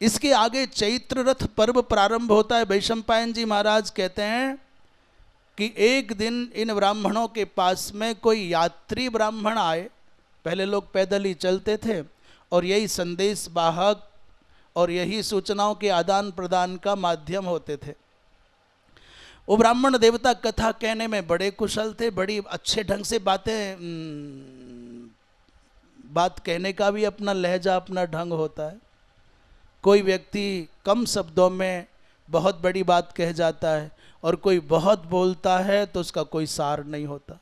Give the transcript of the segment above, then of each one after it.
इसके आगे चैत्र रथ पर्व प्रारंभ होता है। वैशंपायन जी महाराज कहते हैं कि एक दिन इन ब्राह्मणों के पास में कोई यात्री ब्राह्मण आए। पहले लोग पैदल ही चलते थे और यही संदेश वाहक और यही सूचनाओं के आदान प्रदान का माध्यम होते थे। वो ब्राह्मण देवता कथा कहने में बड़े कुशल थे, बड़ी अच्छे ढंग से बात कहने का भी अपना लहजा, अपना ढंग होता है। कोई व्यक्ति कम शब्दों में बहुत बड़ी बात कह जाता है और कोई बहुत बोलता है तो उसका कोई सार नहीं होता।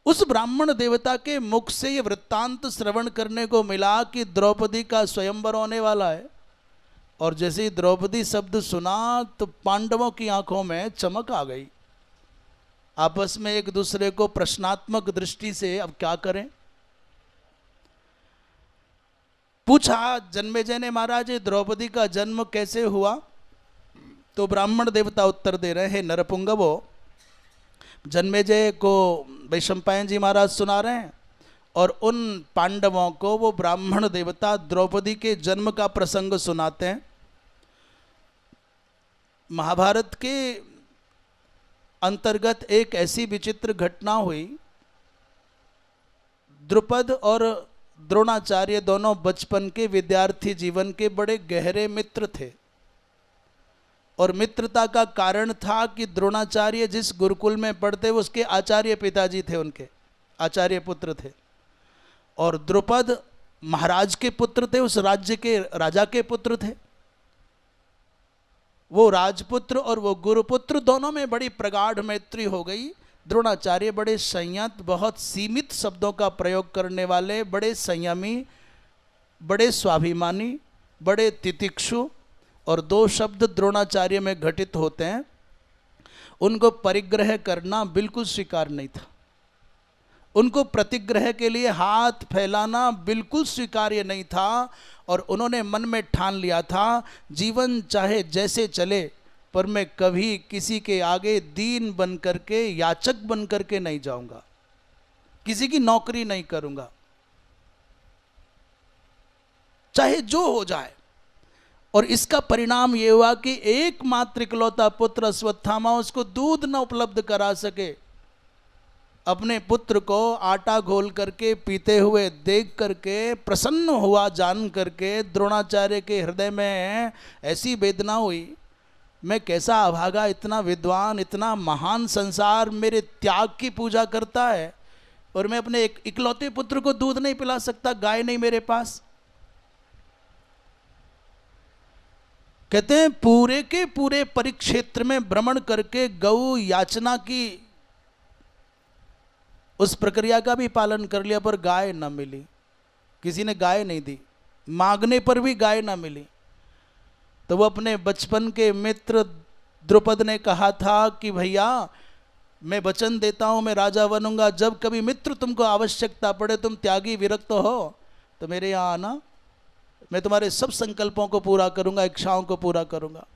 उस ब्राह्मण देवता के मुख से ये वृत्तांत श्रवण करने को मिला कि द्रौपदी का स्वयंवर होने वाला है। और जैसे ही द्रौपदी शब्द सुना तो पांडवों की आंखों में चमक आ गई। आपस में एक दूसरे को प्रश्नात्मक दृष्टि से अब क्या करें पूछा। जन्मेजय ने, महाराज द्रौपदी का जन्म कैसे हुआ? तो ब्राह्मण देवता उत्तर दे रहे हैं, नरपुंगवो। जन्मेजय को वैशंपायन जी महाराज सुना रहे हैं और उन पांडवों को वो ब्राह्मण देवता द्रौपदी के जन्म का प्रसंग सुनाते हैं। महाभारत के अंतर्गत एक ऐसी विचित्र घटना हुई। द्रुपद और द्रोणाचार्य दोनों बचपन के विद्यार्थी जीवन के बड़े गहरे मित्र थे और मित्रता का कारण था कि द्रोणाचार्य जिस गुरुकुल में पढ़ते उसके आचार्य पिताजी थे, उनके आचार्य पुत्र थे। और द्रुपद महाराज के पुत्र थे, उस राज्य के राजा के पुत्र थे। वो राजपुत्र और वो गुरुपुत्र दोनों में बड़ी प्रगाढ़ मैत्री हो गई। द्रोणाचार्य बड़े संयत, बहुत सीमित शब्दों का प्रयोग करने वाले, बड़े संयमी, बड़े स्वाभिमानी, बड़े तितिक्षु। और दो शब्द द्रोणाचार्य में घटित होते हैं, उनको परिग्रह करना बिल्कुल स्वीकार नहीं था। उनको प्रतिग्रह के लिए हाथ फैलाना बिल्कुल स्वीकार्य नहीं था। और उन्होंने मन में ठान लिया था, जीवन चाहे जैसे चले पर मैं कभी किसी के आगे दीन बन करके, याचक बन करके नहीं जाऊंगा, किसी की नौकरी नहीं करूंगा, चाहे जो हो जाए। और इसका परिणाम यह हुआ कि एकमात्र इकलौता पुत्र अश्वत्थामा उसको दूध न उपलब्ध करा सके। अपने पुत्र को आटा घोल करके पीते हुए देख करके प्रसन्न हुआ जान करके द्रोणाचार्य के हृदय में ऐसी वेदना हुई, मैं कैसा अभागा, इतना विद्वान, इतना महान संसार मेरे त्याग की पूजा करता है और मैं अपने एक इकलौते पुत्र को दूध नहीं पिला सकता, गाय नहीं मेरे पास। कहते हैं पूरे के पूरे परिक्षेत्र में भ्रमण करके गौ याचना की, उस प्रक्रिया का भी पालन कर लिया पर गाय न मिली, किसी ने गाय नहीं दी, मांगने पर भी गाय न मिली। तो वो अपने बचपन के मित्र द्रुपद ने कहा था कि भैया मैं वचन देता हूं मैं राजा बनूंगा, जब कभी मित्र तुमको आवश्यकता पड़े, तुम त्यागी विरक्त हो तो मेरे यहाँ आना, मैं तुम्हारे सब संकल्पों को पूरा करूंगा, इच्छाओं को पूरा करूंगा।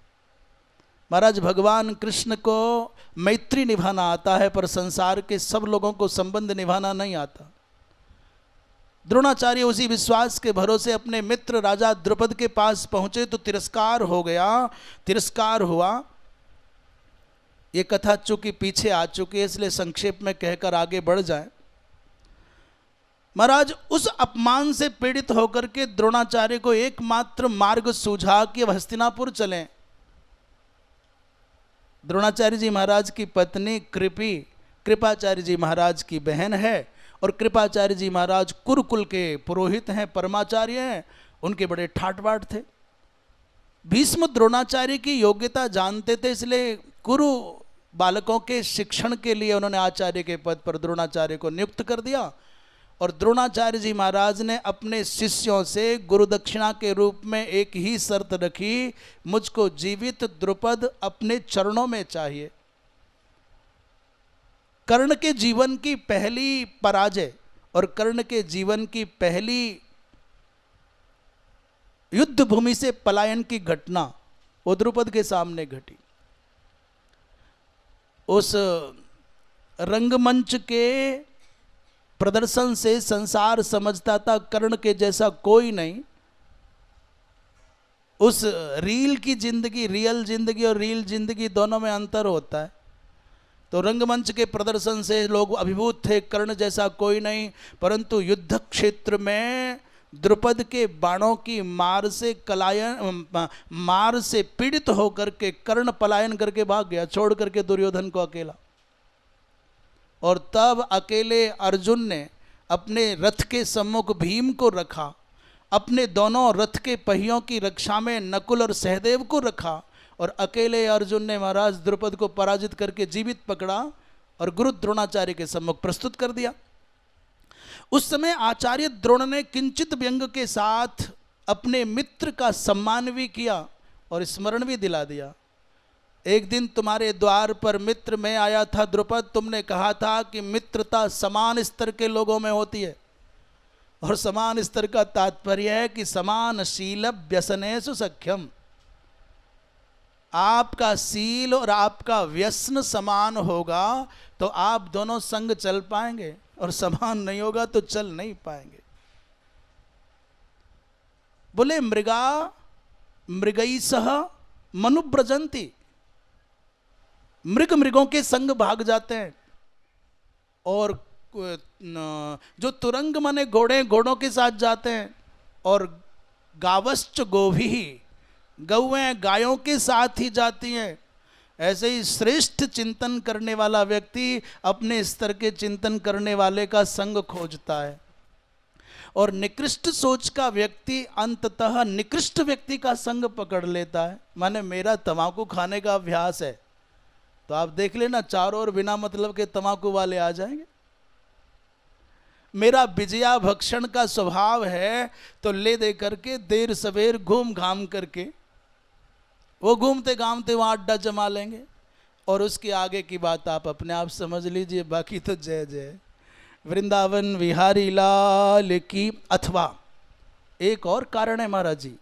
महाराज भगवान कृष्ण को मैत्री निभाना आता है पर संसार के सब लोगों को संबंध निभाना नहीं आता। द्रोणाचार्य उसी विश्वास के भरोसे अपने मित्र राजा द्रुपद के पास पहुंचे तो तिरस्कार हो गया, तिरस्कार हुआ। ये कथा चूंकि पीछे आ चुकी है इसलिए संक्षेप में कहकर आगे बढ़ जाए। महाराज उस अपमान से पीड़ित होकर के द्रोणाचार्य को एकमात्र मार्ग सूझा कि अब हस्तिनापुर चलें। द्रोणाचार्य जी महाराज की पत्नी कृपी कृपाचार्य जी महाराज की बहन है और कृपाचार्य जी महाराज कुरुकुल के पुरोहित हैं, परमाचार्य हैं, उनके बड़े ठाट बाट थे। भीष्म द्रोणाचार्य की योग्यता जानते थे, इसलिए कुरु बालकों के शिक्षण के लिए उन्होंने आचार्य के पद पर द्रोणाचार्य को नियुक्त कर दिया। और द्रोणाचार्य जी महाराज ने अपने शिष्यों से गुरु दक्षिणा के रूप में एक ही शर्त रखी, मुझको जीवित द्रुपद अपने चरणों में चाहिए। कर्ण के जीवन की पहली पराजय और कर्ण के जीवन की पहली युद्ध भूमि से पलायन की घटना वो द्रुपद के सामने घटी। उस रंगमंच के प्रदर्शन से संसार समझता था कर्ण के जैसा कोई नहीं, उस रील की जिंदगी, रियल जिंदगी और रील जिंदगी दोनों में अंतर होता है। तो रंगमंच के प्रदर्शन से लोग अभिभूत थे, कर्ण जैसा कोई नहीं, परंतु युद्ध क्षेत्र में द्रुपद के बाणों की मार से पीड़ित होकर के कर्ण पलायन करके भाग गया, छोड़ करके दुर्योधन को अकेला। और तब अकेले अर्जुन ने अपने रथ के सम्मुख भीम को रखा, अपने दोनों रथ के पहियों की रक्षा में नकुल और सहदेव को रखा, और अकेले अर्जुन ने महाराज द्रुपद को पराजित करके जीवित पकड़ा और गुरु द्रोणाचार्य के सम्मुख प्रस्तुत कर दिया। उस समय आचार्य द्रोण ने किंचित व्यंग के साथ अपने मित्र का सम्मान भी किया और स्मरण भी दिला दिया। एक दिन तुम्हारे द्वार पर मित्र में आया था द्रुपद, तुमने कहा था कि मित्रता समान स्तर के लोगों में होती है, और समान स्तर का तात्पर्य है कि समान शील व्यसनेषु सख्यम। आपका सील और आपका व्यसन समान होगा तो आप दोनों संग चल पाएंगे, और समान नहीं होगा तो चल नहीं पाएंगे। बोले मृगई सह मनुव्रजंती, मृगों के संग भाग जाते हैं, और जो तुरंग माने घोड़ों के साथ जाते हैं, और गावश्च गोभी, गौएं गायों के साथ ही जाती हैं। ऐसे ही श्रेष्ठ चिंतन करने वाला व्यक्ति अपने स्तर के चिंतन करने वाले का संग खोजता है, और निकृष्ट सोच का व्यक्ति अंततः निकृष्ट व्यक्ति का संग पकड़ लेता है। माने मेरा तंबाकू खाने का अभ्यास है, तो आप देख लेना चारों ओर बिना मतलब के तंबाकू वाले आ जाएंगे। मेरा विजया भक्षण का स्वभाव है, तो ले दे करके देर सवेर घूम घाम करके वो घूमते घामते वहाँ अड्डा जमा लेंगे, और उसके आगे की बात आप अपने आप समझ लीजिए, बाकी तो जय जय वृंदावन विहारी लाल की। अथवा एक और कारण है महाराज जी,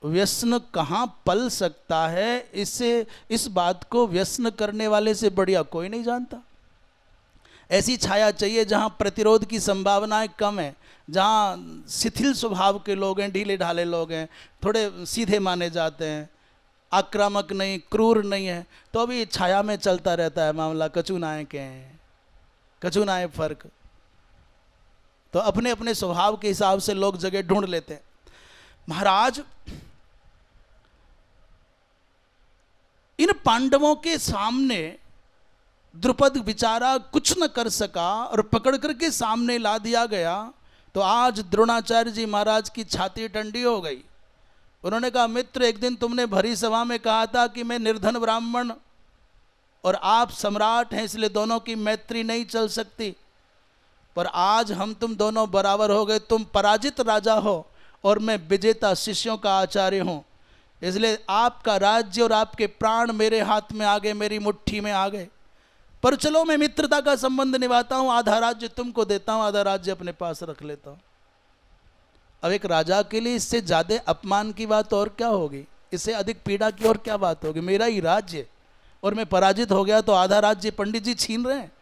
व्यसन कहाँ पल सकता है, इस बात को व्यसन करने वाले से बढ़िया कोई नहीं जानता। ऐसी छाया चाहिए जहाँ प्रतिरोध की संभावनाएं कम है, जहाँ शिथिल स्वभाव के लोग हैं, ढीले ढाले लोग हैं, थोड़े सीधे माने जाते हैं, आक्रामक नहीं, क्रूर नहीं है, तो अभी छाया में चलता रहता है मामला। कचुनाए के हैं, कचुनाए फर्क, तो अपने अपने स्वभाव के हिसाब से लोग जगह ढूंढ लेते हैं। महाराज इन पांडवों के सामने द्रुपद बेचारा कुछ न कर सका, और पकड़ करके सामने ला दिया गया, तो आज द्रोणाचार्य जी महाराज की छाती ठंडी हो गई। उन्होंने कहा, मित्र एक दिन तुमने भरी सभा में कहा था कि मैं निर्धन ब्राह्मण और आप सम्राट हैं, इसलिए दोनों की मैत्री नहीं चल सकती, पर आज हम तुम दोनों बराबर हो गए। तुम पराजित राजा हो और मैं विजेता शिष्यों का आचार्य हूँ, इसलिए आपका राज्य और आपके प्राण मेरे हाथ में आ गए, मेरी मुट्ठी में आ गए। पर चलो मैं मित्रता का संबंध निभाता हूं, आधा राज्य तुमको देता हूं, आधा राज्य अपने पास रख लेता हूं। अब एक राजा के लिए इससे ज्यादा अपमान की बात और क्या होगी, इससे अधिक पीड़ा की और क्या बात होगी। मेरा ही राज्य और मैं पराजित हो गया तो आधा राज्य पंडित जी छीन रहे हैं।